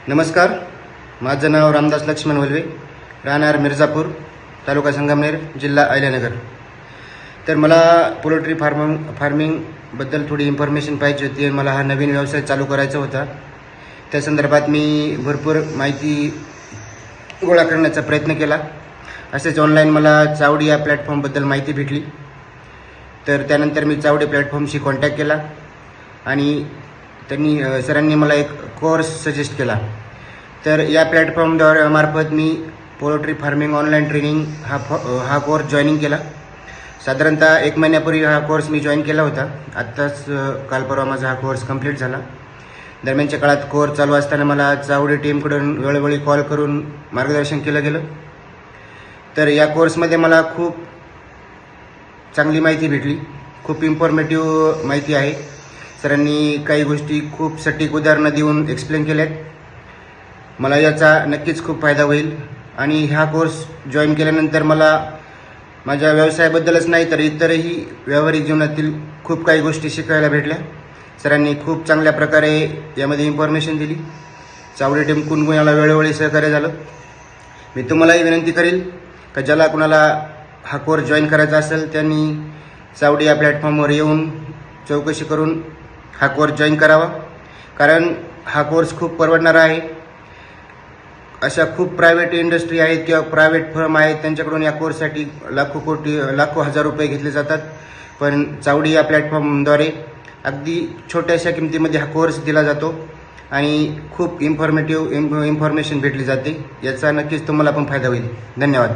नमस्कार, माझं नाव रामदास लक्ष्मण वल्वे, राहणार मिर्जापूर, तालुका संगमनेर, जिल्हा अहिल्यानगर. तर मला पोल्ट्री फार्मिंगबद्दल थोडी इन्फॉर्मेशन पाहिजे होती. मला हा नवीन व्यवसाय चालू करायचा होता. त्या संदर्भात मी भरपूर माहिती गोळा करण्याचा प्रयत्न केला. असेच ऑनलाईन मला चावडी या प्लॅटफॉर्मबद्दल माहिती भेटली. तर त्यानंतर मी चावडी प्लॅटफॉर्मशी कॉन्टॅक्ट केला आणि सरांनी मला एक कोर्स सजेस्ट केला. तर या प्लॅटफॉर्मद्वारे मार्फत मी पोल्ट्री फार्मिंग ऑनलाईन ट्रेनिंग हा कोर्स जॉईनिंग केला. साधारणतः 1 महिन्यापूर्वी हा कोर्स मी जॉईन केला होता. आत्ताच काल परवा माझा हा कोर्स कंप्लीट झाला. दरम्यानच्या काळात कोर्स चालू असताना मला चावडी टीमकडून वेळोवेळी कॉल करून मार्गदर्शन केलं गेलं. तर या कोर्समध्ये मला खूप चांगली माहिती भेटली. खूप इन्फॉर्मेटिव्ह माहिती आहे. सरांनी काही गोष्टी खूप सटीक उदाहरणं देऊन एक्सप्लेन केल्यात. मला याचा नक्कीच खूप फायदा होईल आणि हा कोर्स जॉईन केल्यानंतर मला माझ्या व्यवसायाबद्दलच नाही तर इतरही व्यावहारिक जीवनातील खूप काही गोष्टी शिकायला भेटल्या. सरांनी खूप चांगल्या प्रकारे यामध्ये इन्फॉर्मेशन दिली. चावडी टीम कुणाला वेळोवेळी सहकार्य झालं. मी तुम्हालाही विनंती करेल का ज्याला कुणाला हा कोर्स जॉईन करायचा असेल त्यांनी चावडी या प्लॅटफॉर्मवर येऊन चौकशी करून हा कोर्स जॉईन करावा. कारण हा कोर्स खूप परवडणारा आहे. अशा खूप प्रायव्हेट इंडस्ट्री आहेत किंवा प्रायव्हेट फर्म आहेत, त्यांच्याकडून या कोर्ससाठी लाखो हजार रुपये घेतले जातात. पण चावडी या प्लॅटफॉर्मद्वारे अगदी छोट्याशा किमतीमध्ये हा कोर्स दिला जातो आणि खूप इन्फॉर्मेशन भेटली जाते. याचा नक्कीच तुम्हाला पण फायदा होईल. धन्यवाद.